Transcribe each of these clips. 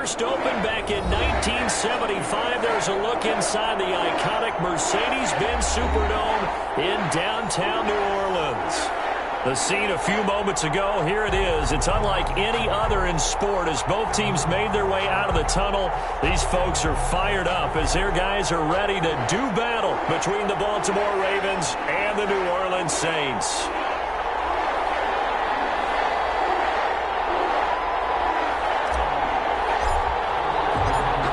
first opened back in 1975. There's a look inside the iconic Mercedes-Benz Superdome in downtown New Orleans. The scene a few moments ago, here it is. It's unlike any other in sport as both teams made their way out of the tunnel. These folks are fired up as their guys are ready to do battle between the Baltimore Ravens and the New Orleans Saints.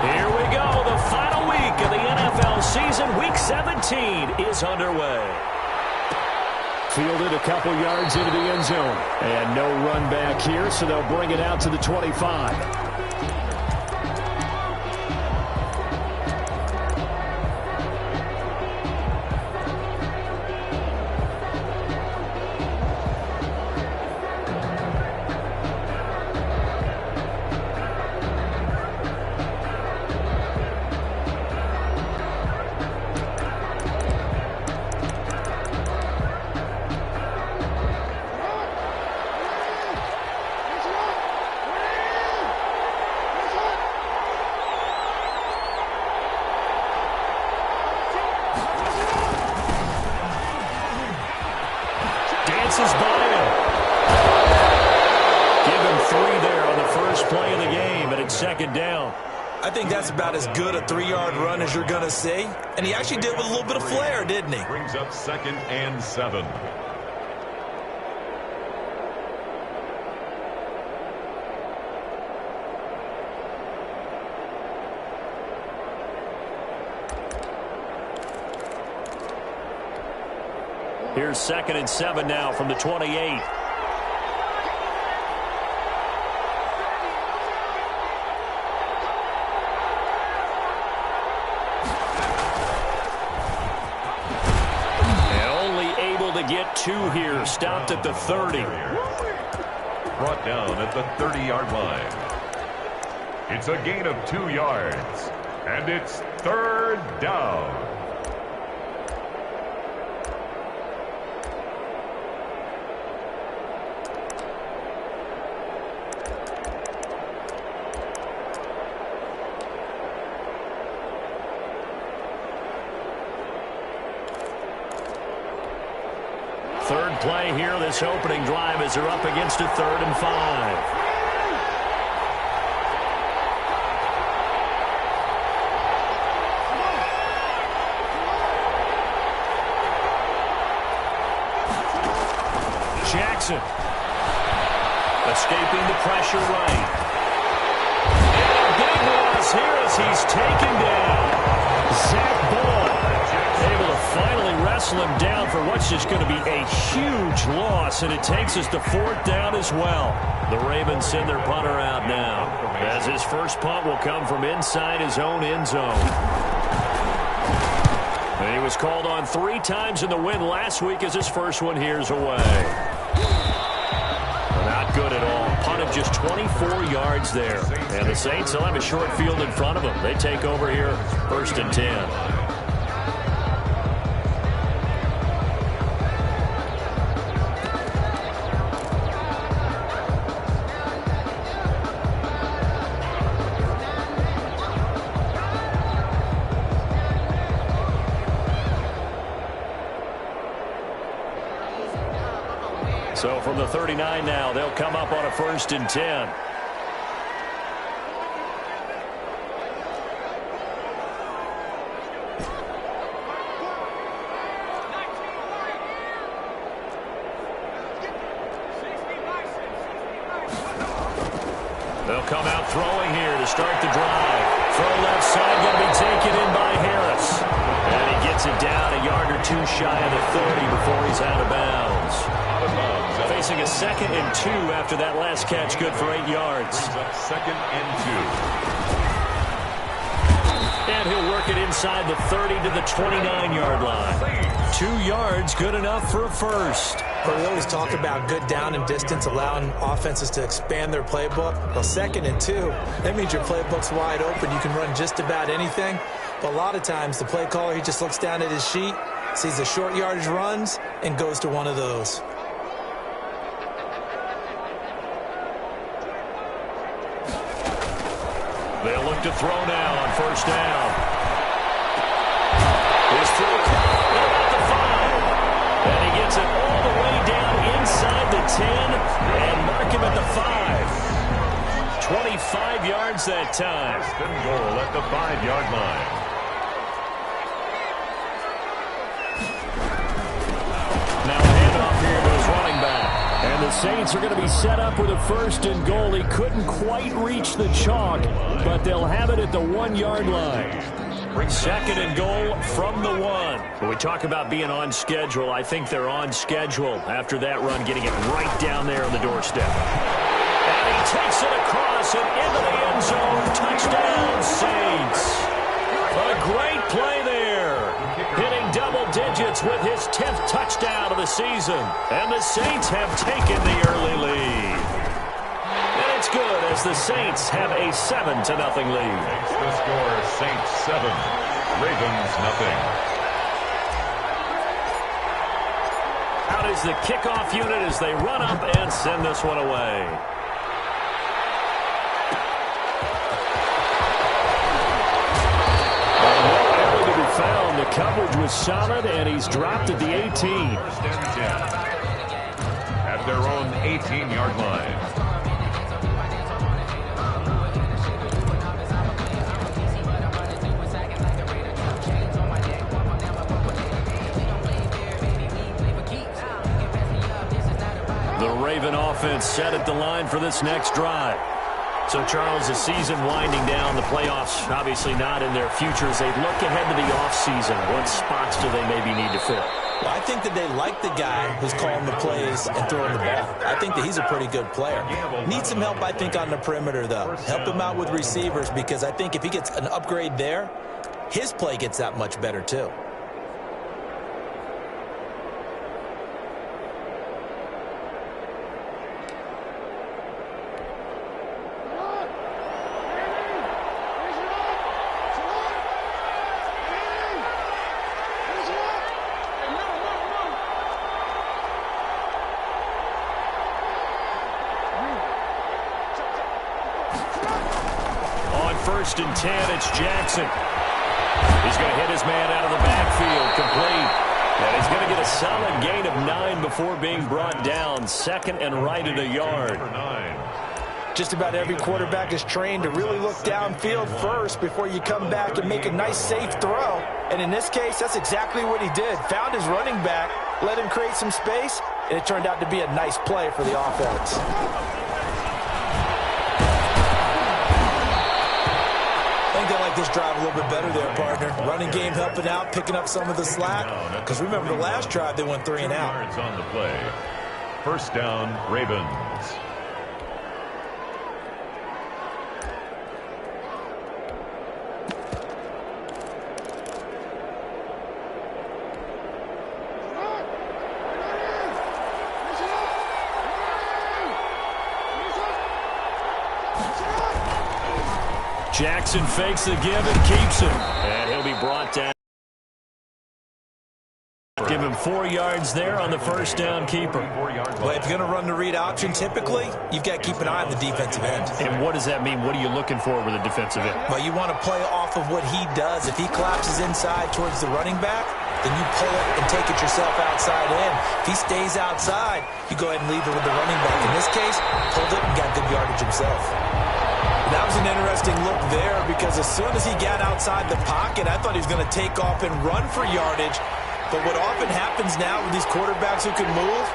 Here we go. The final week of the NFL season. Week 17 is underway. Fielded a couple yards into the end zone. And no run back here, so they'll bring it out to the 25. Dances by him. Give him 3 there on the first play of the game, and it's second down. I think that's about as good a 3-yard run as you're going to see. And he actually did it with a little bit of flair, didn't he? Brings up 2nd and 7. Here's 2nd and 7 now from the 28. And only able to get 2 here. Stopped at the 30. Brought down at the 30-yard line. It's a gain of 2 yards. And it's 3rd down. Third play here, this opening drive as they're up against a 3rd and 5. Jackson. Escaping the pressure right. And a big loss here as he's taken down. Zach Ball able to finally wrestle him down for what's just going to be a huge loss, and it takes us to 4th down as well. The Ravens send their punter out now as his first punt will come from inside his own end zone. And he was called on 3 times in the win last week as his first one here's away. Not good at all. Punted just 24 yards there. And the Saints will have a short field in front of them. They take over here 1st and 10. So from the 39 now, they'll come up on a 1st and 10. They'll come out throwing here to start the drive. Throw left side, going to be taken in by Harris. And he gets it down a yard or 2 shy of the 30 before he's out of bounds. Facing a 2nd and 2 after that last catch, good for 8 yards. 2nd and 2. And he'll work it inside the 30 to the 29-yard line. 2 yards, good enough for a first. But we always talk about good down and distance, allowing offenses to expand their playbook. Well, 2nd and 2, that means your playbook's wide open. You can run just about anything. But a lot of times, the play caller, he just looks down at his sheet, sees the short yardage runs, and goes to one of those. They'll look to throw now on first down. His throw caught at about the 5. And he gets it all the way down inside the 10 and mark him at the 5. 25 yards that time. First and goal at the 5-yard line. Now a handoff here to his running back. And the Saints are going to be set up with a first and goal. He couldn't quite reach the chalk, but they'll have it at the 1-yard line. Second and goal from the 1. When we talk about being on schedule, I think they're on schedule after that run, getting it right down there on the doorstep. And he takes it across and into the end zone. Touchdown, Saints. A great play there. Hitting double digits with his 10th touchdown of the season. And the Saints have taken the early lead. And it's good as the Saints have a 7-0 lead. Makes the score Saints 7, Ravens nothing. Out is the kickoff unit as they run up and send this one away. Found. The coverage was solid, and he's dropped at the 18. First and 10 at their own 18-yard line. The Raven offense set at the line for this next drive. So, Charles, the season winding down, the playoffs obviously not in their future. As they look ahead to the offseason, what spots do they maybe need to fill? Well, I think that they like the guy who's calling the plays and throwing the ball. I think that he's a pretty good player. Needs some help, I think, on the perimeter, though. Help him out with receivers, because I think if he gets an upgrade there, his play gets that much better, too. First and 10, it's Jackson. He's going to hit his man out of the backfield, complete. And he's going to get a solid gain of 9 before being brought down. Second and right at a yard. Just about every quarterback is trained to really look downfield first before you come back and make a nice, safe throw. And in this case, that's exactly what he did. Found his running back, let him create some space, and it turned out to be a nice play for the offense. I think they like this drive a little bit better there, partner. Running game helping out, picking up some of the slack. Because remember, the last drive, they went 3 and out. Yards on the play. First down, Ravens. Jackson fakes the give and keeps him. And he'll be brought down. Give him 4 yards there on the first down keeper. Well, if you're going to run the read option, typically, you've got to keep an eye on the defensive end. And what does that mean? What are you looking for with a defensive end? Well, you want to play off of what he does. If he collapses inside towards the running back, then you pull it and take it yourself outside in. If he stays outside, you go ahead and leave it with the running back. In this case, pulled it and got good yardage himself. That was an interesting look there, because as soon as he got outside the pocket, I thought he was going to take off and run for yardage. But what often happens now with these quarterbacks who can move,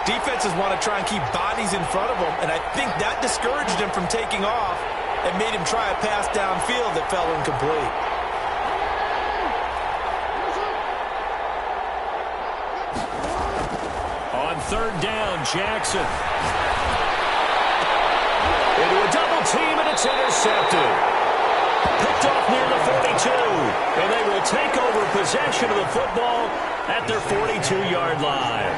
defenses want to try and keep bodies in front of them, and I think that discouraged him from taking off and made him try a pass downfield that fell incomplete. On third down, Jackson. Into a double team, and it's intercepted. Picked off near the 42, and they will take over possession of the football at their 42-yard line.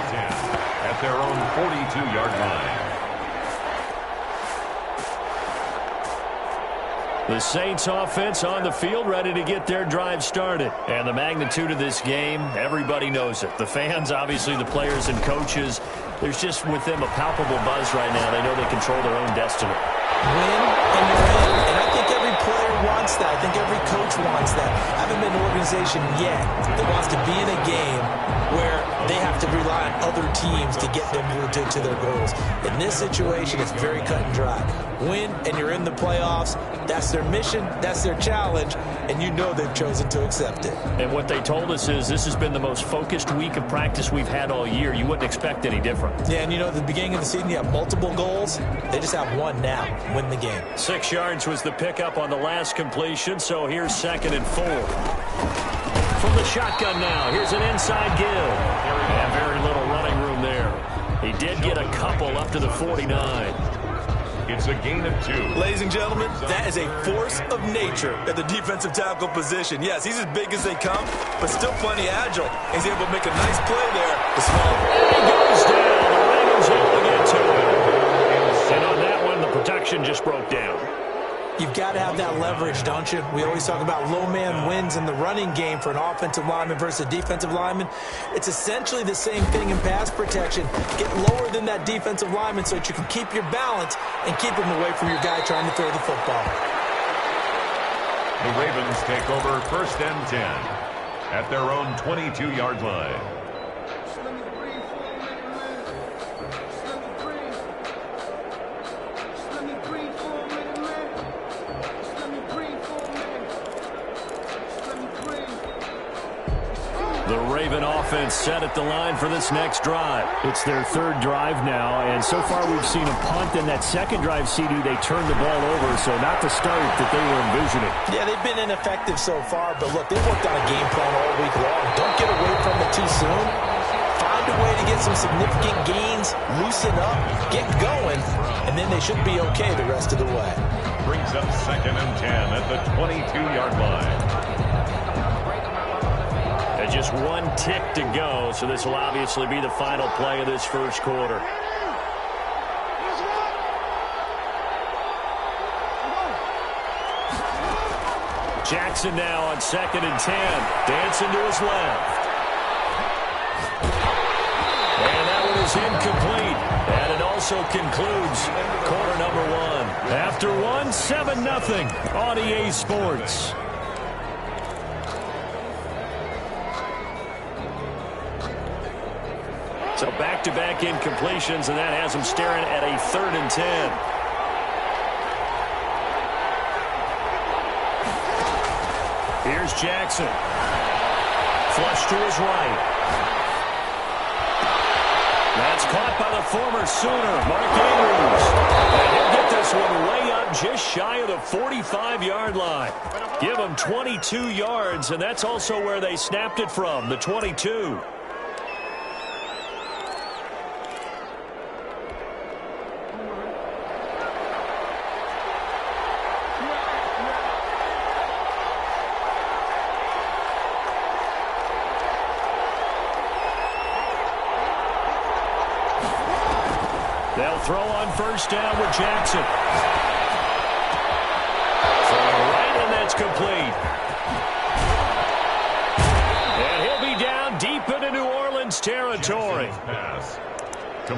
At their own 42-yard line. The Saints offense on the field, ready to get their drive started. And the magnitude of this game, everybody knows it. The fans, obviously the players and coaches, there's just with them a palpable buzz right now. They know they control their own destiny. Win and you're in. And I think every player wants that. I think every coach wants that. I haven't been an organization yet that wants to be in a game where they have to rely on other teams to get them to their goals. In this situation, it's very cut and dry. Win, and you're in the playoffs. That's their mission. That's their challenge. And you know they've chosen to accept it. And what they told us is this has been the most focused week of practice we've had all year. You wouldn't expect any different. Yeah, and you know, at the beginning of the season, you have multiple goals. They just have one now. Win the game. 6 yards was the pickup on the last completion, so here's 2nd and 4. From the shotgun now, here's an inside give. And very little running room there. He did get a couple up to the 49. It's a gain of 2. Ladies and gentlemen, that is a force of nature at the defensive tackle position. Yes, he's as big as they come, but still plenty agile. He's able to make a nice play there to small. And he goes down. The Ravens able to get to him. And on that one, the protection just broke down. You've got to have that leverage, don't you? We always talk about low man wins in the running game for an offensive lineman versus a defensive lineman. It's essentially the same thing in pass protection. Get lower than that defensive lineman so that you can keep your balance and keep him away from your guy trying to throw the football. The Ravens take over 1st and 10 at their own 22-yard line. The Raven offense set at the line for this next drive. It's their 3rd drive now, and so far we've seen a punt. In that 2nd drive, CD, they turned the ball over, so not the start that they were envisioning. Yeah, they've been ineffective so far, but look, they've worked on a game plan all week long. Don't get away from it too soon. Find a way to get some significant gains, loosen up, get going, and then they should be okay the rest of the way. Brings up 2nd and 10 at the 22-yard line. Just one tick to go, so this will obviously be the final play of this first quarter. Jackson now on 2nd and 10. Dancing to his left. And that one is incomplete. And it also concludes quarter number 1. After 1, 7-0 on EA Sports. So back-to-back incompletions, and that has him staring at a 3rd and 10. Here's Jackson. Flush to his right. That's caught by the former Sooner, Mark Andrews. And he'll get this one way up just shy of the 45-yard line. Give him 22 yards, and that's also where they snapped it from, the 22. They'll throw on 1st down with Jackson. Throw right, and that's complete. And he'll be down deep into New Orleans territory.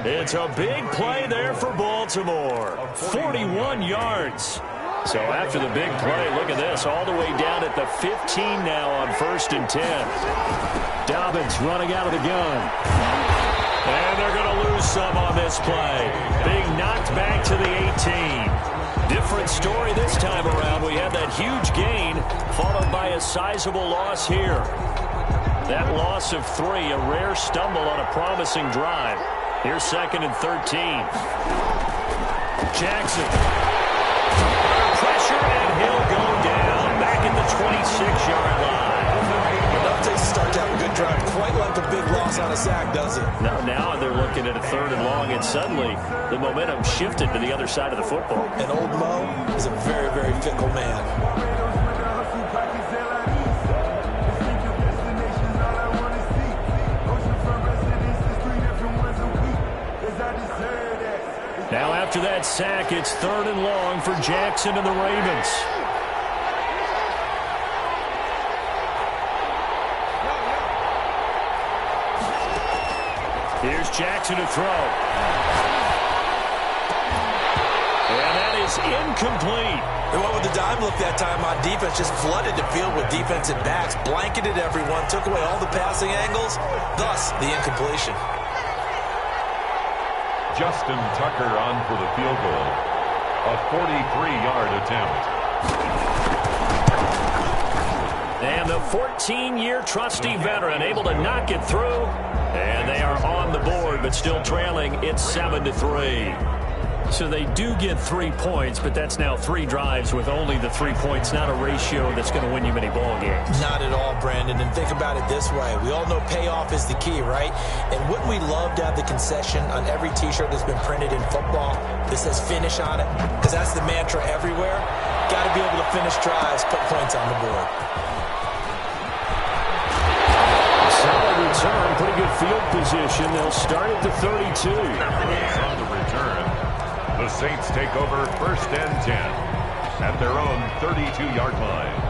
It's a big play there for Baltimore. 41 yards. So after the big play, look at this, all the way down at the 15 now on 1st and 10. Dobbins running out of the gun. And they're going to lose some on this play. Being knocked back to the 18. Different story this time around. We had that huge gain, followed by a sizable loss here. That loss of 3, a rare stumble on a promising drive. Here's 2nd and 13. Jackson. Under pressure, and he'll go down. Back at the 26-yard line. Enough to start to have a good drive. Quite like a big loss on a sack, does it? Now they're looking at a 3rd and long, and suddenly the momentum shifted to the other side of the football. And old Mo is a very, very fickle man. Now after that sack, it's 3rd and long for Jackson and the Ravens. Here's Jackson to throw. And that is is incomplete. They went with the dime look that time on defense, just flooded the field with defensive backs, blanketed everyone, took away all the passing angles, thus the incompletion. Justin Tucker on for the field goal. A 43-yard attempt. And the 14-year trusty veteran able to knock it through. And they are on the board, but still trailing. It's 7-3. So they do get 3 points, but that's now 3 drives with only the 3 points, not a ratio that's going to win you many ball games. Not at all, Brandon. And think about it this way. We all know payoff is the key, right? And wouldn't we love to have the concession on every T-shirt that's been printed in football that says finish on it? Because that's the mantra everywhere. Got to be able to finish drives, put points on the board. Solid return, pretty good field position. They'll start at the 32. On the return, the Saints take over 1st and 10 at their own 32-yard line.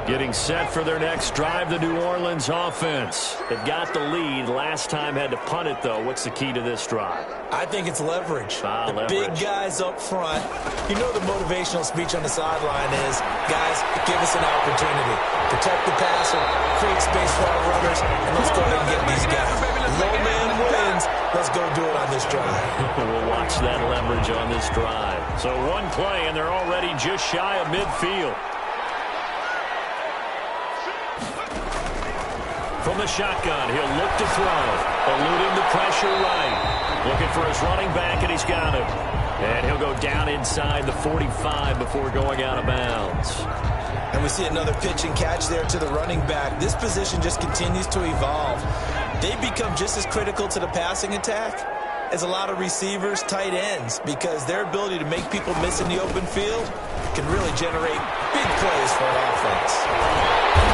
Getting set for their next drive, the New Orleans offense. They've got the lead. Last time had to punt it, though. What's the key to this drive? I think it's leverage. The Leverage. big guys up front. You know the motivational speech on the sideline is, guys, give us an opportunity. Protect the passer, create space for our runners, and let's go ahead and get these guys. Low man wins. Let's go do it on this drive. We'll watch that leverage on this drive. So one play, and they're already just shy of midfield. From the shotgun, he'll look to throw. Eluding the pressure right. Looking for his running back, and he's got him. And he'll go down inside the 45 before going out of bounds. And we see another pitch and catch there to the running back. This position just continues to evolve. They become just as critical to the passing attack as a lot of receivers, tight ends, because their ability to make people miss in the open field can really generate big plays for an offense.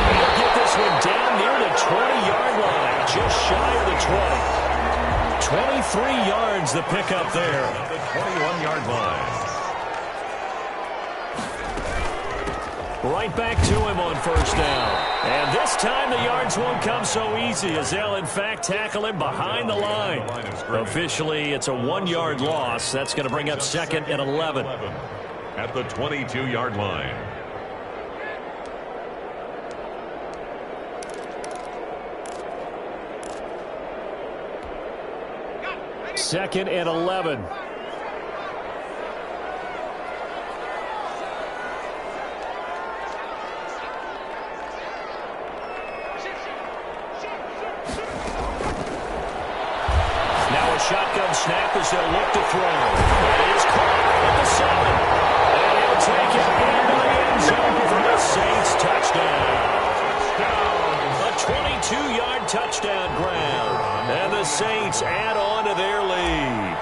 They'll get this one down near the 20-yard line, just shy of the 20. 23 yards the pickup there. The 21-yard line. Right back to him on 1st down. And this time the yards won't come so easy as they'll, in fact, tackle him behind the line. Officially, it's a 1-yard loss. That's going to bring up 2nd and 11. At the 22-yard line. Second and 11. Now a shotgun snap as they'll look to throw. It is caught at the 7. And he'll take it into the end zone for the Saints touchdown. A 22-yard touchdown grab. And the Saints add on to their lead.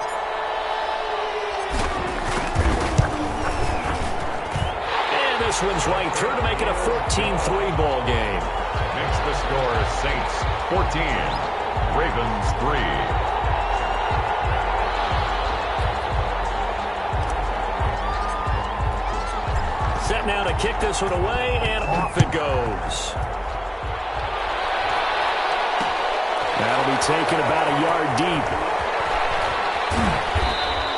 And this one's right through to make it a 14-3 ball game. Makes the score Saints 14, Ravens 3. Set now to kick this one away, and off it goes. That'll be taken about a yard deep.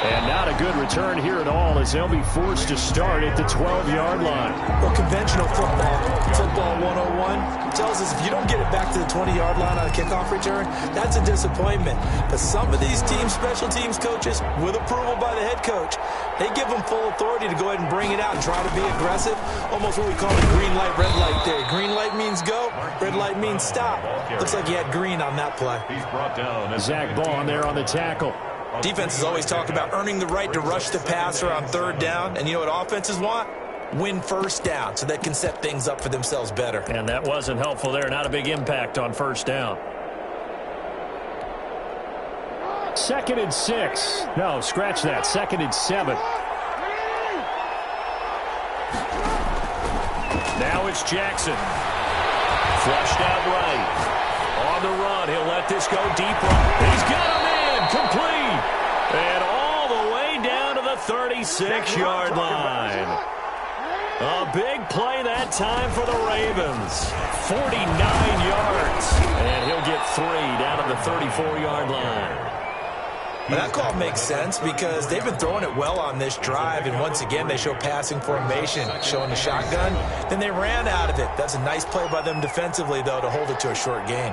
And not a good return here at all as they'll be forced to start at the 12-yard line. Well, conventional football 101, tells us if you don't get it back to the 20-yard line on a kickoff return, that's a disappointment. But some of these teams, special teams coaches, with approval by the head coach, they give them full authority to go ahead and bring it out and try to be aggressive. Almost what we call a green light, red light theory. Green light means go, red light means stop. Looks like he had green on that play. He's brought down. Zach Bond there on the tackle. Defenses always talk about earning the right to rush the passer on 3rd down. And you know what offenses want? Win 1st down so they can set things up for themselves better. And that wasn't helpful there. Not a big impact on 1st down. 2nd and 6. No, scratch that. 2nd and 7. Now it's Jackson. Flushed out right. On the run. He'll let this go deep right. He's got him in. Complete. And all the way down to the 36-yard line. A big play that time for the Ravens. 49 yards. And he'll get 3 down to the 34-yard line. Well, that call makes sense because they've been throwing it well on this drive, and once again they show passing formation, showing the shotgun. Then they ran out of it. That's a nice play by them defensively, though, to hold it to a short gain.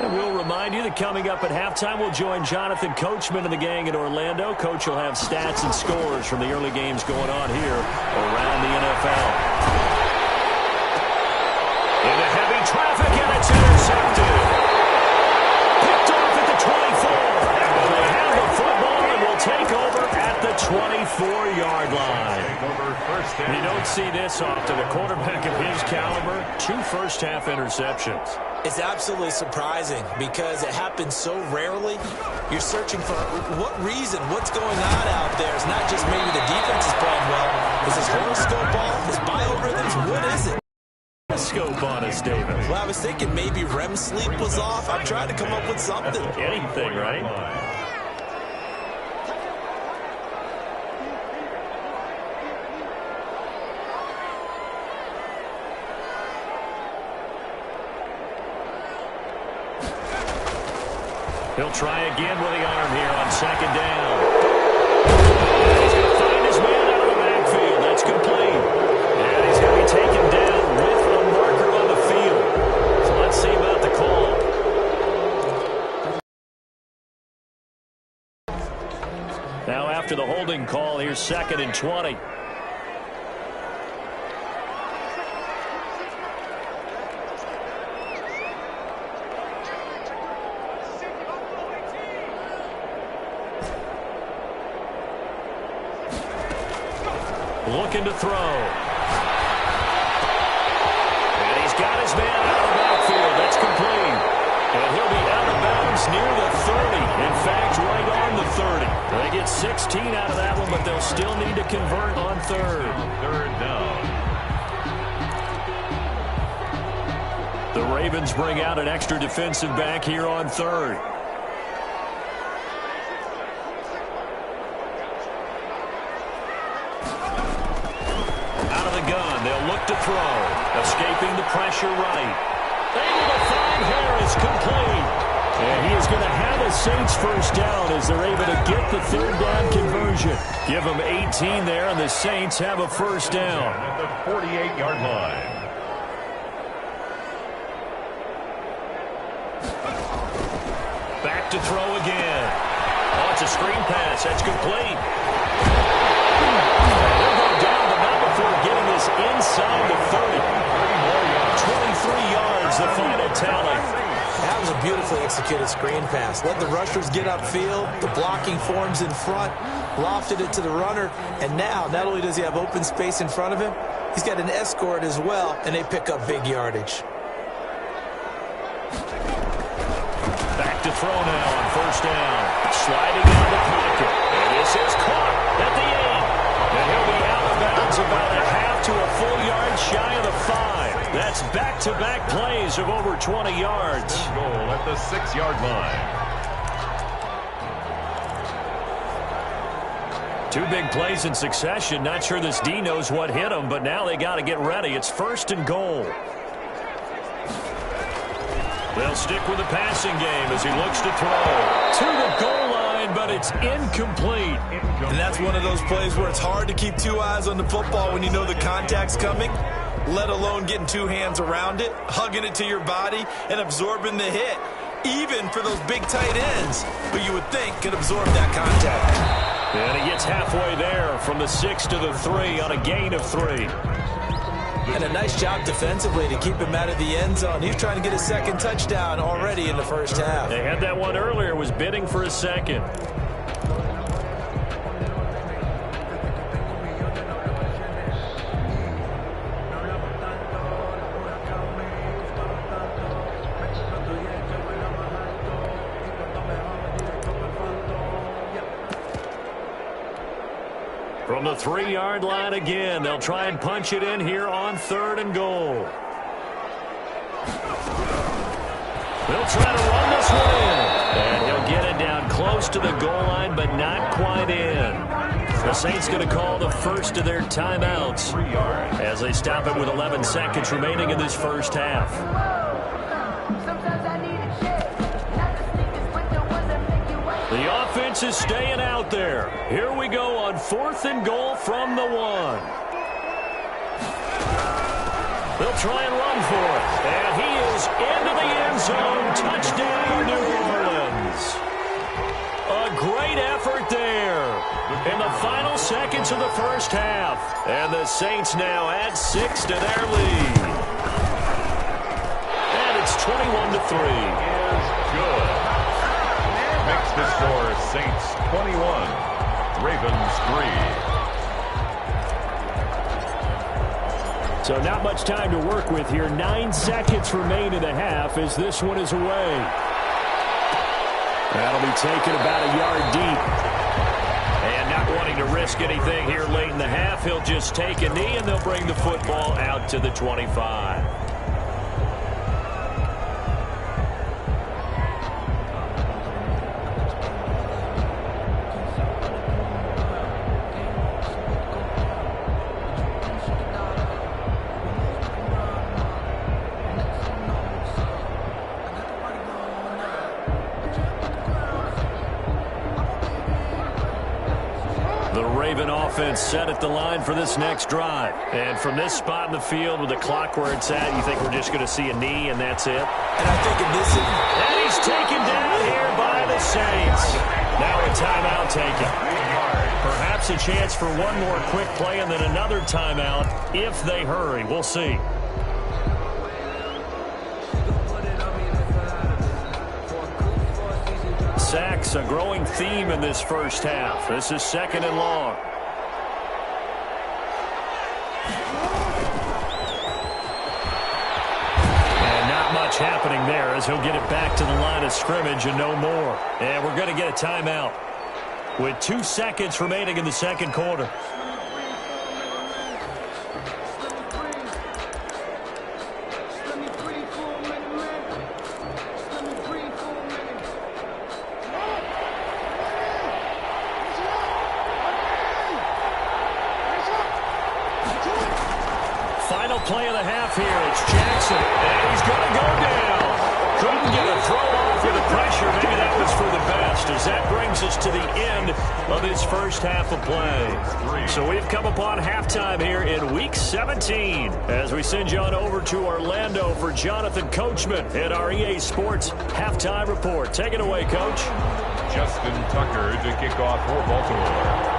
And we'll remind you that coming up at halftime, we'll join Jonathan Coachman and the gang in Orlando. Coach will have stats and scores from the early games going on here around the NFL. Into heavy traffic, and it's intercepted. Picked off at the 24. They have the football and will take over at the 24-yard line. You don't see this often. A quarterback of his caliber, 2 first-half interceptions. It's absolutely surprising because it happens so rarely. You're searching for what reason, what's going on out there. It's not just maybe the defense is playing well. Is his horoscope off? His biorhythms? What is it? Scope on us, David. Well, I was thinking maybe REM sleep was off. I'm trying to come up with something. Anything, right? He'll try again with the arm here on second down. He's going to find his man out of the backfield. That's complete. And he's going to be taken down with a marker on the field. So let's see about the call. Now after the holding call, here's 2nd and 20. Looking to throw. And he's got his man out of the backfield. That's complete. And he'll be out of bounds near the 30. In fact, right on the 30. They get 16 out of that one, but they'll still need to convert on 3rd. 3rd down. The Ravens bring out an extra defensive back here on 3rd. To throw, escaping the pressure right. Able to find Harris, complete. And he is going to have a Saints first down as they're able to get the 3rd down conversion. Give them 18 there, and the Saints have a first down. At the 48-yard line. Back to throw again. Oh, it's a screen pass. That's complete. They'll go down, but not before getting this inside the 30. 23 yards, the final tally. That was a beautifully executed screen pass. Let the rushers get upfield. The blocking forms in front. Lofted it to the runner. And now, not only does he have open space in front of him, he's got an escort as well, and they pick up big yardage. Back to throw now on first down. Sliding out of the pocket. And this is caught at the end. And he'll be out of bounds about a half to a full yard shy of the 5. That's back-to-back plays of over 20 yards. Goal at the 6-yard line. 2 big plays in succession. Not sure this D knows what hit him, but now they got to get ready. It's 1st and goal. They'll stick with the passing game as he looks to throw. To the goal line, but it's incomplete. And that's one of those plays where it's hard to keep 2 eyes on the football when you know the contact's coming, let alone getting 2 hands around it, hugging it to your body, and absorbing the hit, even for those big tight ends who you would think could absorb that contact. And he gets halfway there from the 6 to the 3 on a gain of 3. And a nice job defensively to keep him out of the end zone. He's trying to get a 2nd touchdown already in the first half. They had that one earlier, was bidding for a 2nd. From the 3-yard line again, they'll try and punch it in here on 3rd and goal. They'll try to run this one in. And he'll get it down close to the goal line, but but not quite in. The Saints going to call the first of their timeouts as they stop it with 11 seconds remaining in this first half. The offense is staying out there. Here we go on 4th and goal from the 1. They'll try and run for it. And he is into the end zone. Touchdown, New Orleans. A great effort there in the final seconds of the first half. And the Saints now add 6 to their lead. And it's 21-3. Is good. Makes the score Saints 21, Ravens 3. So not much time to work with here. 9 seconds remain in the half as this one is away. That'll be taken about a yard deep. And not wanting to risk anything here late in the half, he'll just take a knee and they'll bring the football out to the 25. Offense set at the line for this next drive. And from this spot in the field with the clock where it's at, you think we're just going to see a knee and that's it? And I think in this... And he's taken down here by the Saints. Now a timeout taken. Perhaps a chance for one more quick play and then another timeout if they hurry. We'll see. Sacks, a growing theme in this first half. This is 2nd and long. Happening there as he'll get it back to the line of scrimmage and no more. And we're going to get a timeout with 2 seconds remaining in the second quarter. Final play of the half here. It's Jackson, and he's going to go down. Couldn't get a throw off with the pressure. Maybe that was for the best, as that brings us to the end of this first half of play. So we've come upon halftime here in Week 17 as we send you on over to Orlando for Jonathan Coachman at our EA Sports Halftime Report. Take it away, Coach. Justin Tucker to kick off for Baltimore.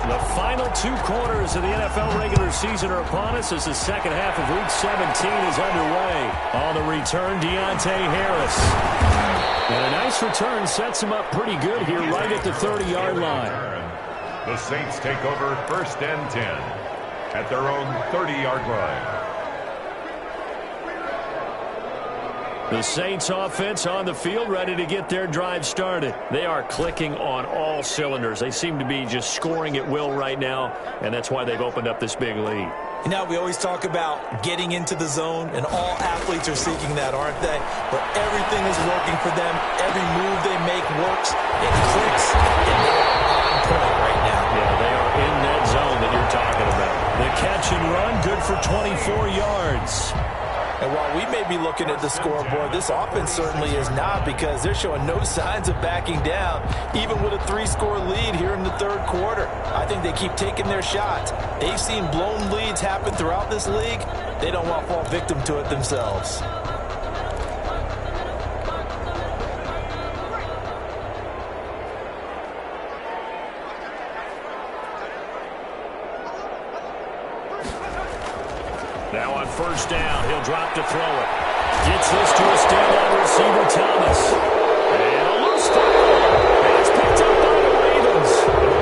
The final 2 quarters of the NFL regular season are upon us as the second half of Week 17 is underway. On the return, Deontay Harris. And a nice return sets him up pretty good here right at the 30-yard line. The Saints take over 1st and 10 at their own 30-yard line. The Saints offense on the field ready to get their drive started. They are clicking on all cylinders. They seem to be just scoring at will right now, and that's why they've opened up this big lead. You know, we always talk about getting into the zone, and all athletes are seeking that, aren't they? But everything is working for them. Every move they make works. It clicks, and they're on point right now. Yeah, they are in that zone that you're talking about. The catch and run, good for 24 yards. And while we may be looking at the scoreboard, this offense certainly is not, because they're showing no signs of backing down, even with a 3-score lead here in the third quarter. I think they keep taking their shots. They've seen blown leads happen throughout this league. They don't want to fall victim to it themselves. Now on first down, he'll drop to throw it. Gets this to a standout receiver, Thomas. And a loose throw. And it's picked up by the Ravens.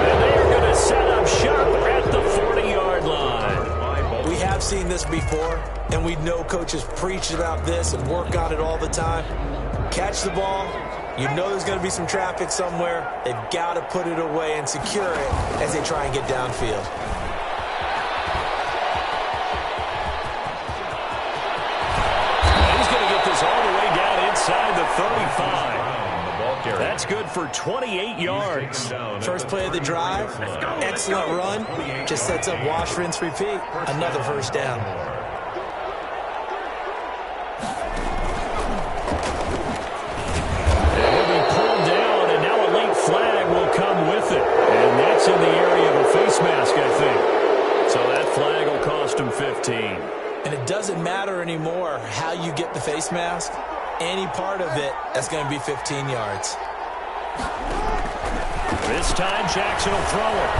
And they are going to set up shop at the 40-yard line. We have seen this before, and we know coaches preach about this and work on it all the time. Catch the ball. You know there's going to be some traffic somewhere. They've got to put it away and secure it as they try and get downfield. All the way down inside the 35. The ball That's good for 28 yards. First play of the drive, excellent run. Just sets up wash, rinse, repeat. Another first down. And that's in the area of a face mask, I think. So that flag will cost him 15. And it doesn't matter anymore how you get the face mask. Any part of it, that's going to be 15 yards. This time, Jackson will throw it.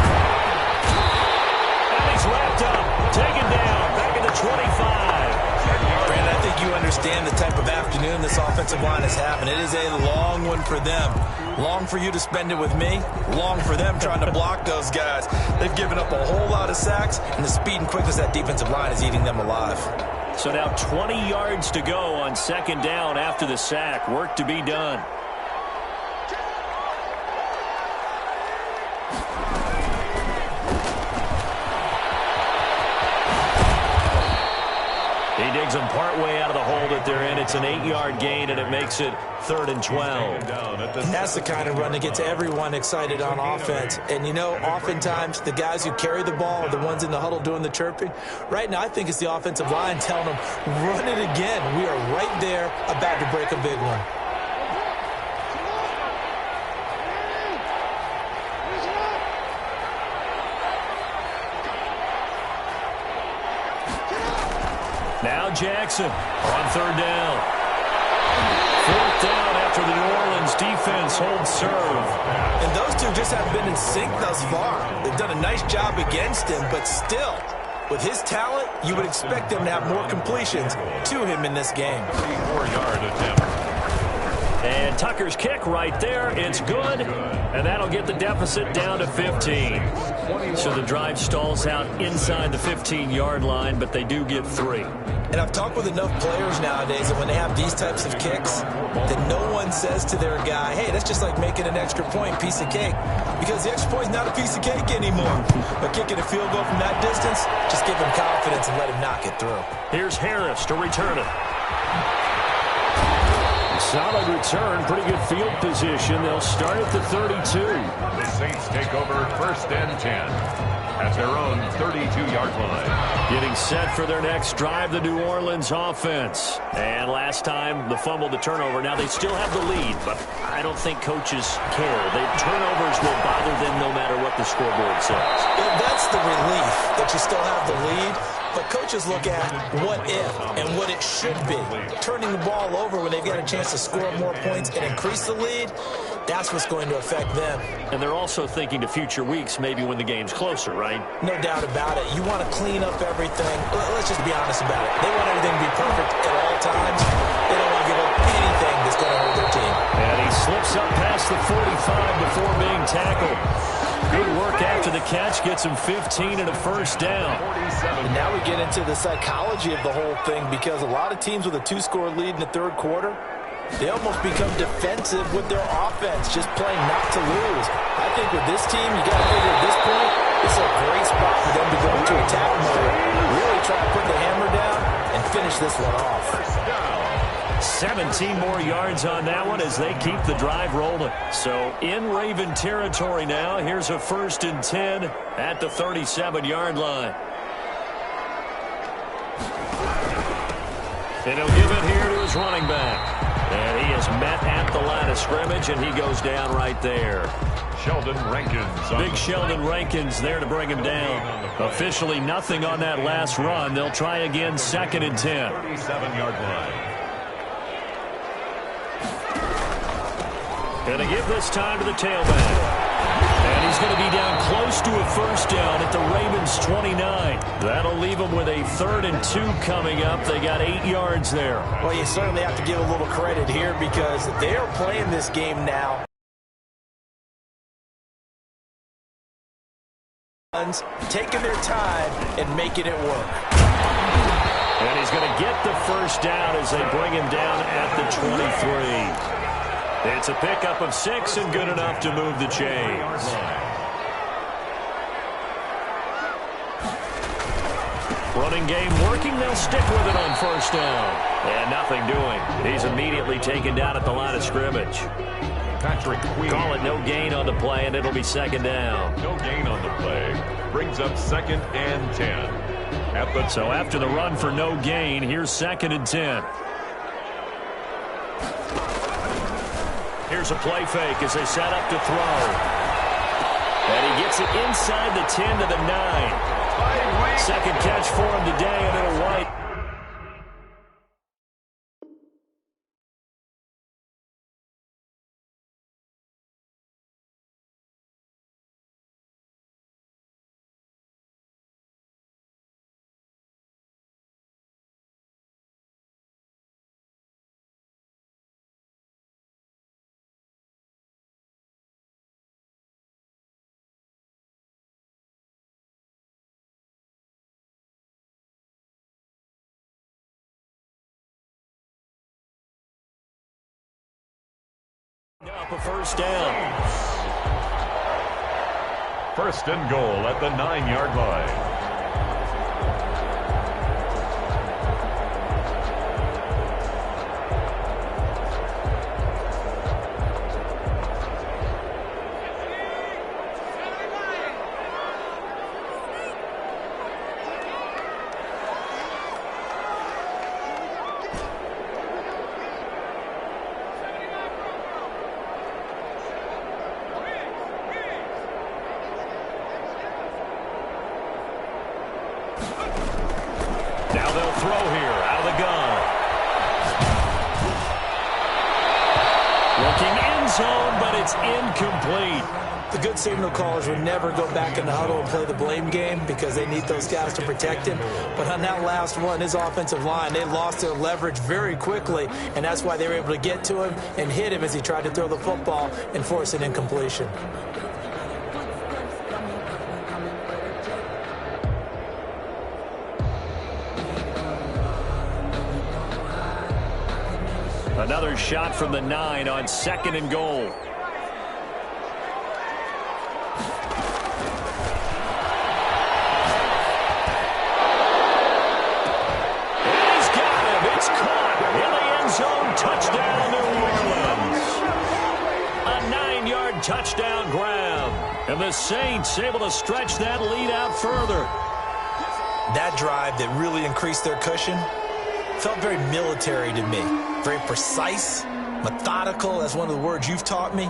And he's wrapped up. Taken down. Back at the 25. Brandon, I think you understand the type of afternoon this offensive line is having. It is a long one for them. Long for you to spend it with me. Long for them trying to block those guys. They've given up a whole lot of sacks, and the speed and quickness of that defensive line is eating them alive. So now 20 yards to go on second down after the sack. Work to be done. He digs them partway out of the hole that they're in. It's an 8-yard gain, and it makes it 3rd and 12. And that's the kind of run that gets everyone excited on offense. And, you know, oftentimes the guys who carry the ball are the ones in the huddle doing the chirping. Right now, I think it's the offensive line telling them, run it again. We are right there about to break a big one. Now Jackson on 3rd down. 4th down after the New Orleans defense holds serve. And those two just haven't been in sync thus far. They've done a nice job against him, but still, with his talent, you would expect them to have more completions to him in this game. 4-yard attempt. And Tucker's kick right there. It's good. And that'll get the deficit down to 15. So the drive stalls out inside the 15-yard line, but they do get 3. And I've talked with enough players nowadays that when they have these types of kicks, that no one says to their guy, hey, that's just like making an extra point, piece of cake. Because the extra point is not a piece of cake anymore. But kicking a field goal from that distance, just give him confidence and let him knock it through. Here's Harris to return it. Solid return, pretty good field position. They'll start at the 32. The Saints take over 1st and 10 at their own 32-yard line. Getting set for their next drive, the New Orleans offense. And last time, the fumble, the turnover. Now they still have the lead, but I don't think coaches care. The turnovers will bother them no matter what the scoreboard says. Well, that's the relief that you still have the lead. But coaches look at what if and what it should be. Turning the ball over when they've got a chance to score more points and increase the lead, that's what's going to affect them. And they're also thinking to future weeks, maybe when the game's closer, right? No doubt about it. You want to clean up everything. Let's just be honest about it. They want everything to be perfect at all times. They don't want to give up anything that's going to hurt their team. And he slips up past the 45 before being tackled. Good work after the catch, gets him 15 and a first down. And now we get into the psychology of the whole thing, because a lot of teams with a 2-score lead in the 3rd quarter, they almost become defensive with their offense, just playing not to lose. I think with this team, you got to figure at this point, this is a great spot for them to go into attack mode, really try to put the hammer down and finish this one off. 17 more yards on that one as they keep the drive rolling. So in Raven territory now. Here's a 1st and 10 at the 37-yard line. And he'll give it here to his running back. And he is met at the line of scrimmage, and he goes down right there. Sheldon Rankins. Big Sheldon Rankins there to bring him down. Officially nothing on that last run. They'll try again 2nd and 10. 37-yard line. Going to give this time to the tailback. And he's going to be down close to a first down at the Ravens 29. That'll leave them with a 3rd and 2 coming up. They got 8 yards there. Well, you certainly have to give a little credit here, because they are playing this game now. Taking their time and making it work. And he's going to get the first down as they bring him down at the 23. It's a pickup of 6 and good enough to move the chains. Running game working. They'll stick with it on first down. And nothing doing. He's immediately taken down at the line of scrimmage. Patrick Queen. Call it no gain on the play, and it'll be second down. No gain on the play. Brings up 2nd and 10. So after the run for no gain, here's 2nd and 10. Here's a play fake as they set up to throw. And he gets it inside the 10 to the 9. Second catch for him today, and it'll wipe. Up a first down. 1st and goal at the 9-yard line. Now they'll throw here out of the gun. Looking end zone, but it's incomplete. The good signal callers would never go back in the huddle and play the blame game because they need those guys to protect him. But on that last one, his offensive line, they lost their leverage very quickly, and that's why they were able to get to him and hit him as he tried to throw the football and force an incompletion. Another shot from the 9 on 2nd and goal. And he's got him. It's caught in the end zone. Touchdown, New Orleans. A 9-yard touchdown grab. And the Saints able to stretch that lead out further. That drive that really increased their cushion felt very military to me. Very precise, methodical, that's one of the words you've taught me,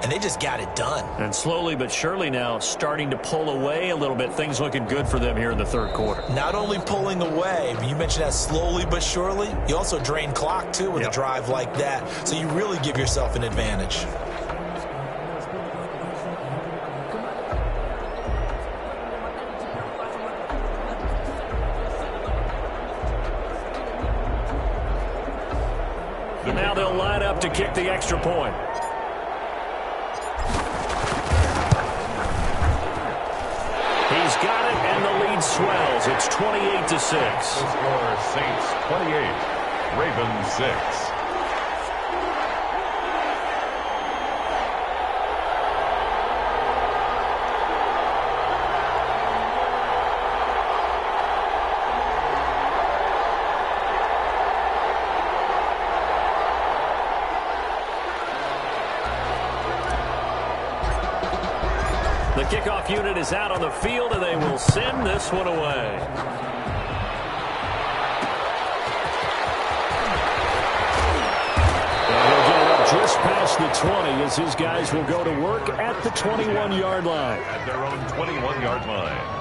and they just got it done. And slowly but surely now starting to pull away a little bit. Things looking good for them here in the 3rd quarter. Not only pulling away, but you mentioned that slowly but surely, you also drain clock too with a drive like that, so you really give yourself an advantage. Now they'll line up to kick the extra point. He's got it, and the lead swells. It's 28-6. The score, Saints 28, Ravens 6. The kickoff unit is out on the field, and they will send this one away. And he'll get it up just past the 20 as his guys will go to work at the 21-yard line. At their own 21-yard line.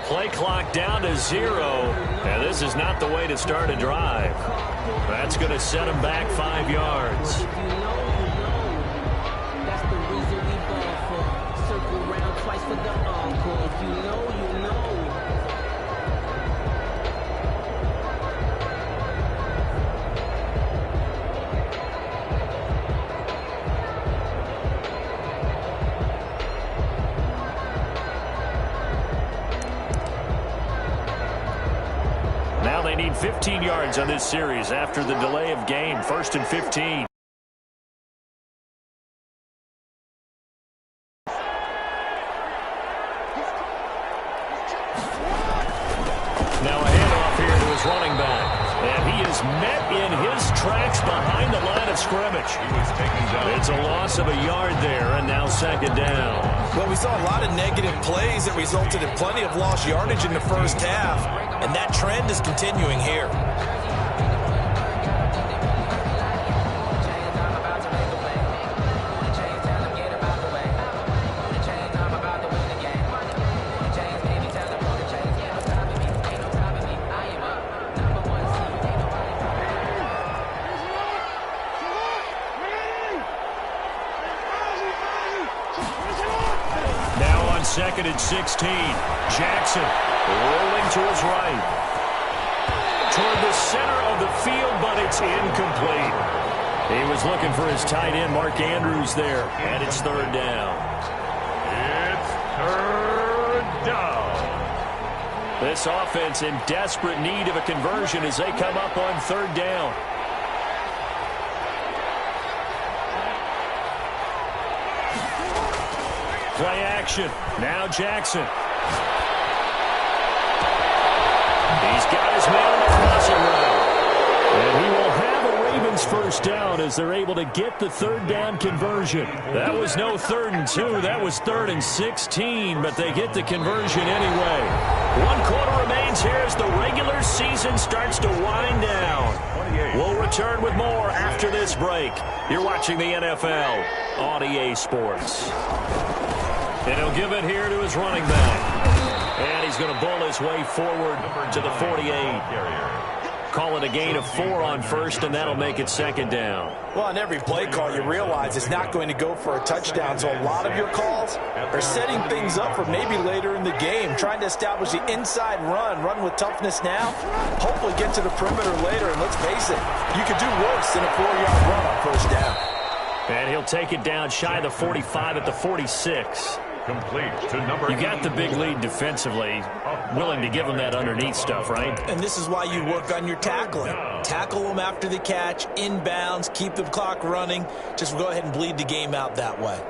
Play clock down to 0, and this is not the way to start a drive. That's going to set him back 5 yards. That's the reason we ball for. Circle around twice for the encore. If you know, you know. Now they need 15 yards on this series after the delay of game. 1st and 15. Now a handoff here to his running back. And he is met in his tracks behind the line of scrimmage. It's a loss of a yard there, and now 2nd down. Well, we saw a lot of negative plays that resulted in plenty of lost yardage in the first half, and that trend is continuing here. Now on 2nd and 16. Jackson rolling to his right. Toward the center of the field, but it's incomplete. He was looking for his tight end, Mark Andrews, there. And it's 3rd down. It's 3rd down. This offense in desperate need of a conversion as they come up on 3rd down. Play action. Now Jackson. He's got his man on the crossing route. And he will have a Ravens 1st down as they're able to get the 3rd down conversion. That was no 3rd and 2. That was 3rd and 16, but they get the conversion anyway. 1 quarter remains here as the regular season starts to wind down. We'll return with more after this break. You're watching the NFL on EA Sports. And he'll give it here to his running back. And he's going to bull his way forward to the 48. Call it a gain of 4 on 1st, and that'll make it 2nd down. Well, on every play call, you realize it's not going to go for a touchdown, so a lot of your calls are setting things up for maybe later in the game, trying to establish the inside run with toughness now, hopefully get to the perimeter later, and let's face it, you could do worse than a 4-yard run on 1st down. And he'll take it down shy of the 45 at the 46. Complete to number You got the big lead defensively. Willing to give him that underneath stuff, right? And this is why you work on your tackling. Tackle them after the catch, inbounds, keep the clock running. Just go ahead and bleed the game out that way.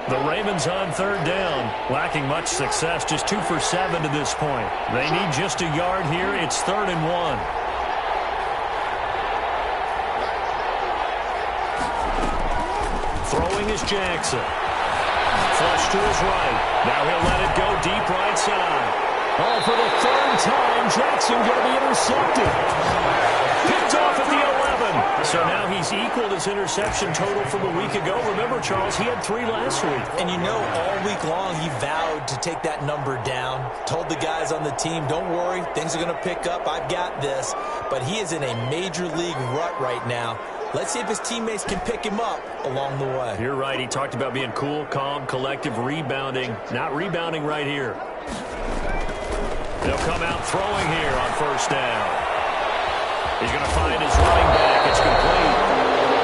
The Ravens on 3rd down, lacking much success, just 2 for 7 to this point. They need just a yard here. It's 3rd and 1. Throwing is Jackson. Flush to his right. Now he'll let it go deep right side. Oh, for the 3rd time, Jackson going to be intercepted. Picked off at the 11. So now he's equaled his interception total from a week ago. Remember, Charles, he had 3 last week. And you know, all week long he vowed to take that number down. Told the guys on the team, don't worry, things are going to pick up. I've got this. But he is in a major league rut right now. Let's see if his teammates can pick him up along the way. You're right. He talked about being cool, calm, collective, rebounding. Not rebounding right here. They'll come out throwing here on 1st down. He's going to find his running back. It's complete.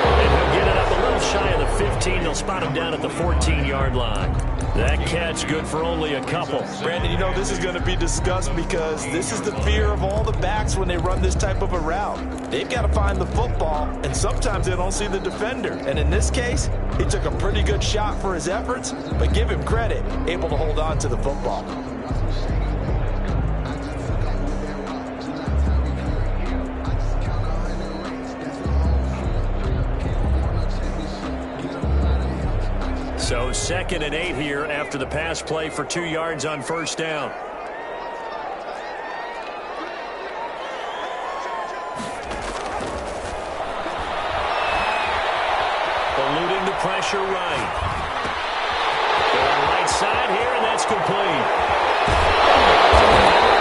And he'll get it up a little shy of the 15. They'll spot him down at the 14-yard line. That catch good for only a couple. Brandon, you know this is going to be discussed because this is the fear of all the backs when they run this type of a route. They've got to find the football, and sometimes they don't see the defender. And in this case, he took a pretty good shot for his efforts, but give him credit, able to hold on to the football. So 2nd and 8 here after the pass play for 2 yards on 1st down. Eluding the pressure right. Going right side here, and that's complete.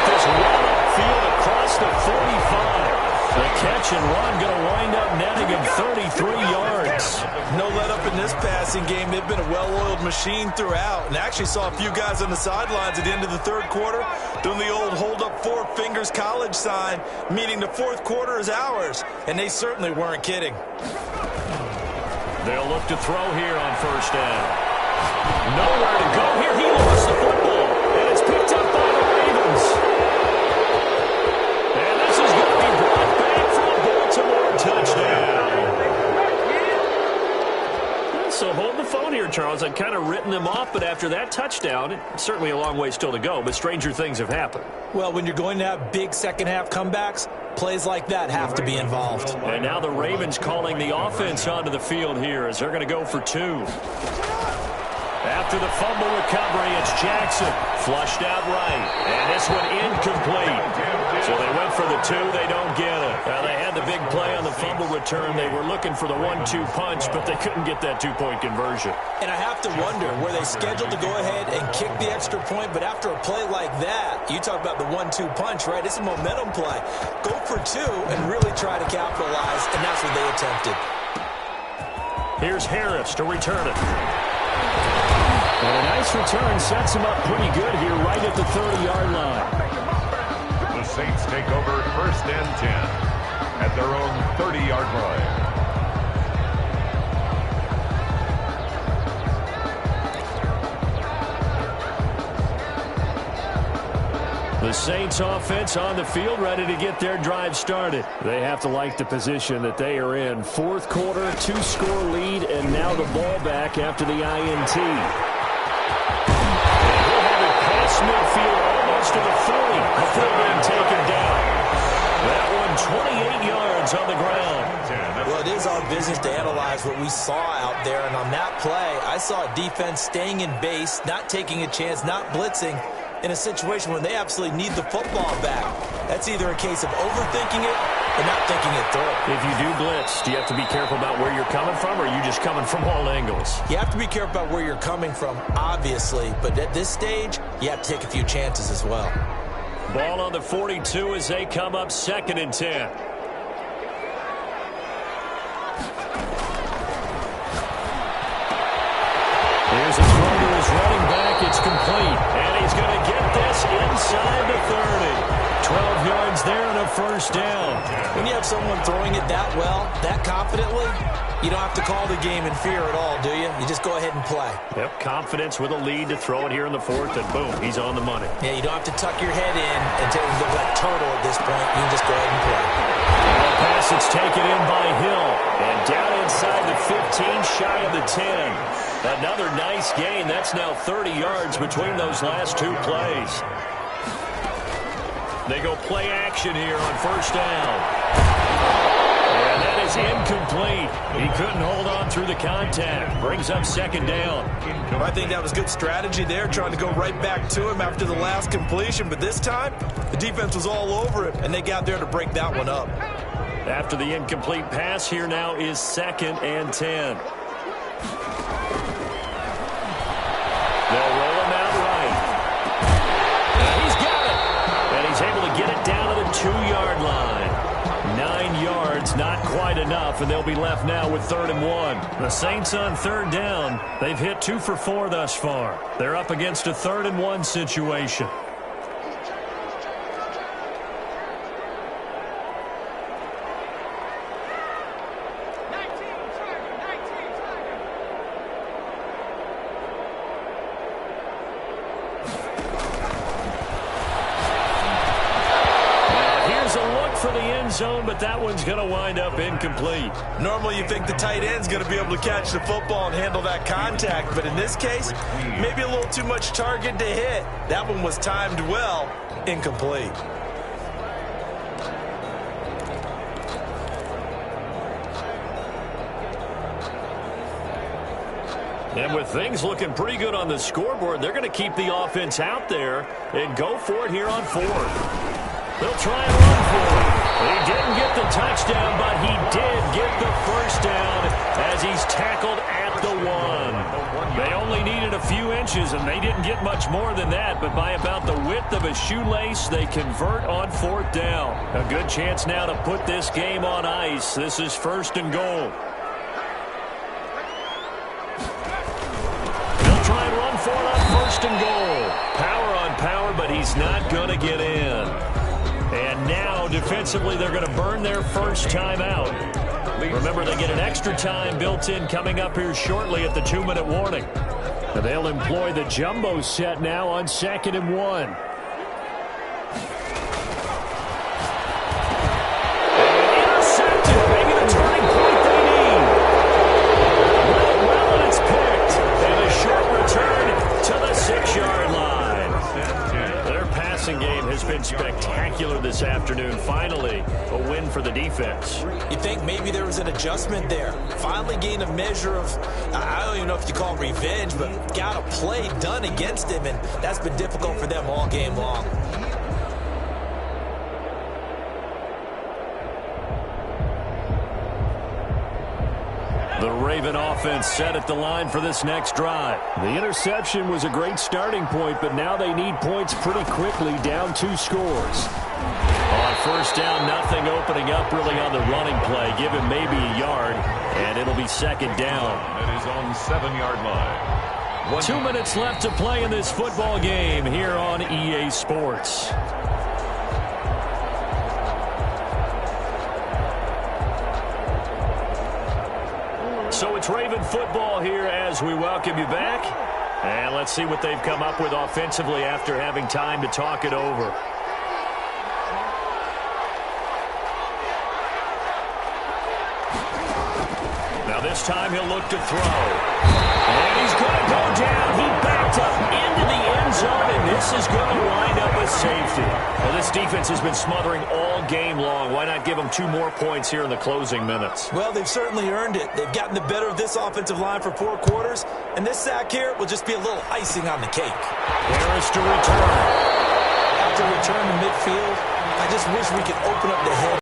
This run upfield across the 45. The catch and run going to wind up netting him 33 yards. No let up in this passing game. They've been a well-oiled machine throughout. And actually saw a few guys on the sidelines at the end of the 3rd quarter doing the old hold up 4 fingers college sign, meaning the 4th quarter is ours. And they certainly weren't kidding. They'll look to throw here on 1st down. Nowhere Charles, I'd kind of written them off, but after that touchdown, it's certainly a long way still to go, but stranger things have happened. Well, when you're going to have big second-half comebacks, plays like that have to be involved. And now the Ravens calling the offense onto the field here as they're going to go for 2. After the fumble recovery, it's Jackson. Flushed out right. And this one incomplete. So they went for the 2. They don't get it. Now, they had the big play on the fumble return. They were looking for the 1-2 punch, but they couldn't get that 2-point conversion. And I have to wonder, were they scheduled to go ahead and kick the extra point? But after a play like that, you talk about the 1-2 punch, right? It's a momentum play. Go for 2 and really try to capitalize, and that's what they attempted. Here's Harris to return it. And a nice return sets him up pretty good here right at the 30-yard line. The Saints take over 1st and 10 at their own 30-yard line. The Saints offense on the field ready to get their drive started. They have to like the position that they are in. 4th quarter, 2-score lead, and now the ball back after the INT. He'll have it past midfield almost to the 40 before being taken down. That one 28 yards on the ground. Well, it is our business to analyze what we saw out there, and on that play, I saw a defense staying in base, not taking a chance, not blitzing, in a situation when they absolutely need the football back. That's either a case of overthinking it or not thinking it through. If you do blitz, do you have to be careful about where you're coming from, or are you just coming from all angles? You have to be careful about where you're coming from, obviously, but at this stage, you have to take a few chances as well. Ball on the 42 as they come up 2nd and 10. Here's a throw to his running back. It's complete. And he's going to get this inside the 30. 12 yards there and a 1st down. When you have someone throwing it that well, that confidently, you don't have to call the game in fear at all, do you? You just go ahead and play. Yep, confidence with a lead to throw it here in the 4th, and boom, he's on the money. Yeah, you don't have to tuck your head in and look like turtle at this point. You can just go ahead and play. The pass is taken in by Hill. And down inside the 15, shy of the 10. Another nice gain. That's now 30 yards between those last 2 plays. They go play action here on 1st down. And that is incomplete. He couldn't hold on through the contact. Brings up 2nd down. I think that was good strategy there, trying to go right back to him after the last completion. But this time, the defense was all over him, and they got there to break that one up. After the incomplete pass, here now is 2nd and 10. They'll roll him out right. And he's got it. And he's able to get it down to the 2-yard line. 9 yards, not quite enough, and they'll be left now with 3rd and 1. The Saints on 3rd down. They've hit 2 for 4 thus far. They're up against a 3rd and 1 situation. Zone, but that one's going to wind up incomplete. Normally you think the tight end's going to be able to catch the football and handle that contact, but in this case, maybe a little too much target to hit. That one was timed well, incomplete. And with things looking pretty good on the scoreboard, they're going to keep the offense out there and go for it here on 4th. They'll try and run for it. He didn't get the touchdown, but he did get the 1st down as he's tackled at the 1. They only needed a few inches, and they didn't get much more than that, but by about the width of a shoelace, they convert on 4th down. A good chance now to put this game on ice. This is 1st and goal. They'll try and run for it on 1st and goal. Power on power, but he's not going to get in. And now, defensively, they're going to burn their first time out. Remember, they get an extra time built in coming up here shortly at the 2-minute warning. And they'll employ the jumbo set now on 2nd and 1. And intercepted, maybe the turning point they need. Well, and it's picked. And finally a win for the defense. You think maybe there was an adjustment there. Finally gained a measure of, I don't even know if you call it revenge, but got a play done against him, and that's been difficult for them all game long. The Raven offense set at the line for this next drive. The interception was a great starting point, but now they need points pretty quickly, down 2 scores. On first down, nothing opening up really on the running play. Give him maybe a yard, and it'll be second down. It is on 7-yard line. 2 minutes left to play in this football game here on EA Sports. So it's Raven football here as we welcome you back. And let's see what they've come up with offensively after having time to talk it over. Now this time he'll look to throw. And he's going to go down. He backed up into the end zone, and this is going to wind up a safety. Well, this defense has been smothering all game long. Why not give them 2 more points here in the closing minutes? Well, they've certainly earned it. They've gotten the better of this offensive line for 4 quarters, and this sack here will just be a little icing on the cake. Harris to return. After return to midfield, I just wish we could open up the head.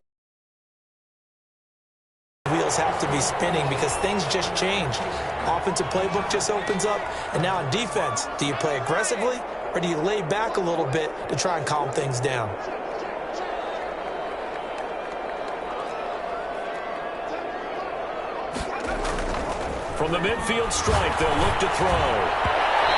Wheels have to be spinning because things just change. Offensive playbook just opens up, and now on defense, do you play aggressively or do you lay back a little bit to try and calm things down? From the midfield stripe, they'll look to throw.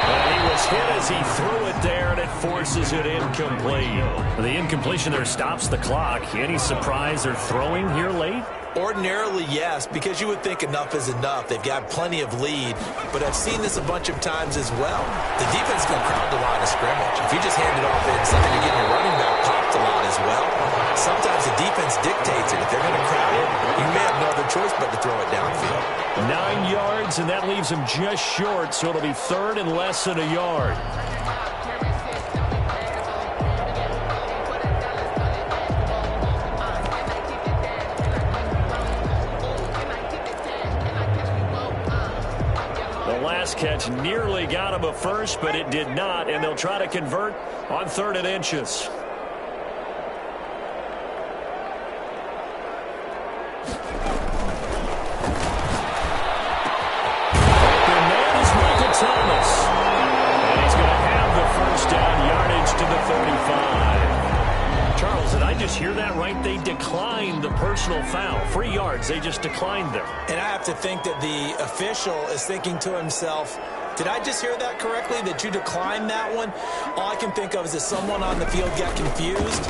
And he was hit as he threw it there, and it forces it incomplete. The incompletion there stops the clock. Any surprise they're throwing here late? Ordinarily, yes, because you would think enough is enough. They've got plenty of lead, but I've seen this a bunch of times as well. The defense can crowd the line of scrimmage. If you just hand it off inside, you're getting your running back popped a lot as well. Sometimes the defense dictates it. If they're going to crowd it, you may have no other choice but to throw it downfield. 9 yards, and that leaves him just short, so it'll be third and less than a yard. Catch nearly got him a first, but it did not, and they'll try to convert on 3rd and inches. Open man is Michael Thomas, and he's going to have the first down, yardage to the 35. Charles, did I just hear that right? They declined the personal foul. 3 yards, they just declined them. And I have to think that the official is thinking to himself, did I just hear that correctly, that you declined that one? All I can think of is that someone on the field got confused.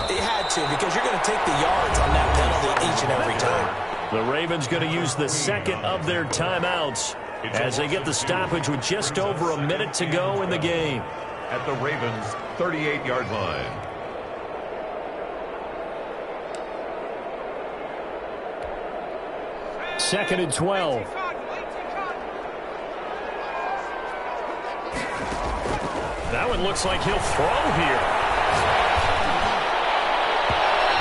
They had to, because you're going to take the yards on that penalty each and every time. The Ravens going to use the second of their timeouts as they get the stoppage with just over a minute to go in the game. At the Ravens' 38-yard line. Second and 12. That one looks like he'll throw here.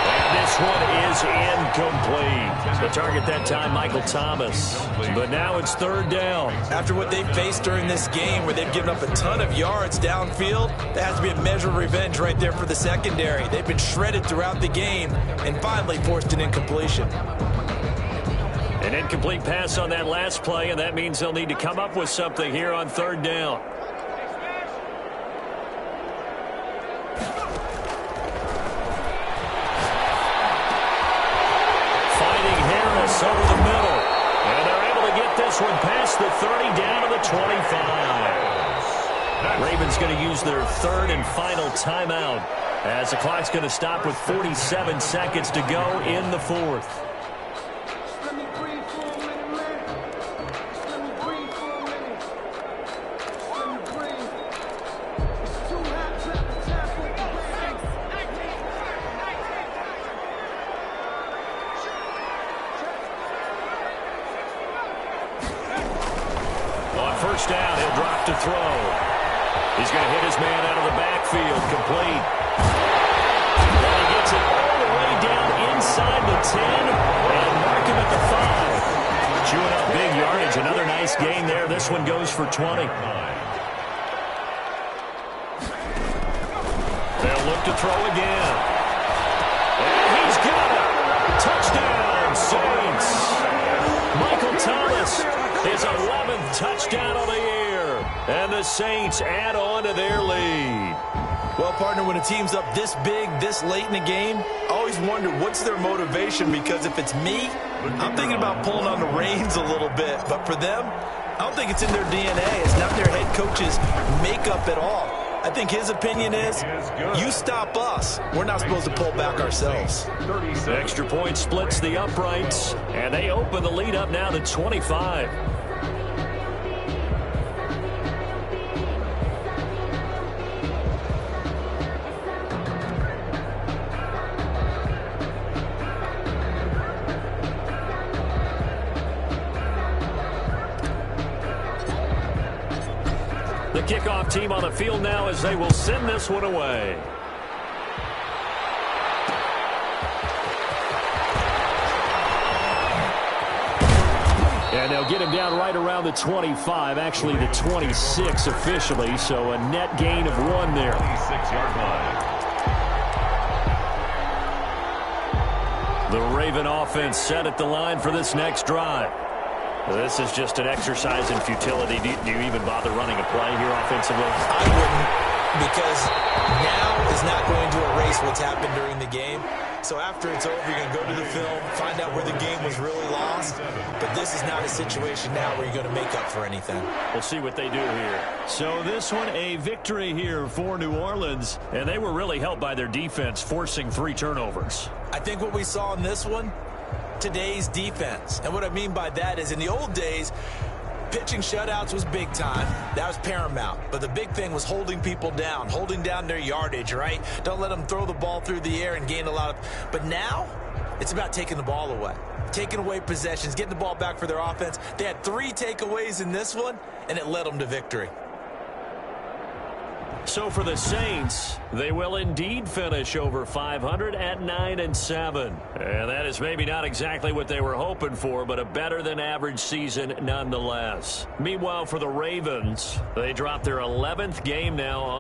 And this one is incomplete. The target that time, Michael Thomas. But now it's 3rd down. After what they've faced during this game, where they've given up a ton of yards downfield, that has to be a measure of revenge right there for the secondary. They've been shredded throughout the game and finally forced an incompletion. An incomplete pass on that last play, and that means they'll need to come up with something here on 3rd down. Finding Harris over the middle. And they're able to get this one past the 30 down to the 25. Ravens going to use their 3rd and final timeout as the clock's going to stop with 47 seconds to go in the 4th. First down, he'll drop to throw. He's going to hit his man out of the backfield, complete. And he gets it all inside the 10 and mark him at the 5. Chewing up big yardage. Another nice gain there. This one goes for 20. They'll look to throw again. And he's got it. Touchdown, Saints. Michael Thomas, his 11th touchdown of the year. And the Saints add on to their lead. Well, partner, when a team's up this big, this late in the game, I always wonder what's their motivation, because if it's me, I'm thinking about pulling on the reins a little bit. But for them, I don't think it's in their DNA. It's not their head coach's makeup at all. I think his opinion is, you stop us. We're not supposed to pull back ourselves. Extra point splits the uprights, and they open the lead up now to 25. The kickoff team on the field now as they will send this one away. And they'll get him down right around the 25, actually the 26 officially, so a net gain of 1 there. 26-yard line. The Raven offense set at the line for this next drive. This is just an exercise in futility. Do you even bother running a play here offensively? I wouldn't, because now is not going to erase what's happened during the game. So after it's over, you're going to go to the film, find out where the game was really lost. But this is not a situation now where you're going to make up for anything. We'll see what they do here. So this one, a victory here for New Orleans. And they were really helped by their defense, forcing 3 turnovers. I think what we saw in this one, today's defense. And what I mean by that is, in the old days, pitching shutouts was big time. That was paramount. But the big thing was holding people down, holding down their yardage, right? Don't let them throw the ball through the air and gain a lot of... But now, it's about taking the ball away. Taking away possessions, getting the ball back for their offense. They had 3 takeaways in this one, and it led them to victory. So for the Saints, they will indeed finish over 500 at 9-7. And that is maybe not exactly what they were hoping for, but a better than average season nonetheless. Meanwhile, for the Ravens, they dropped their 11th game now.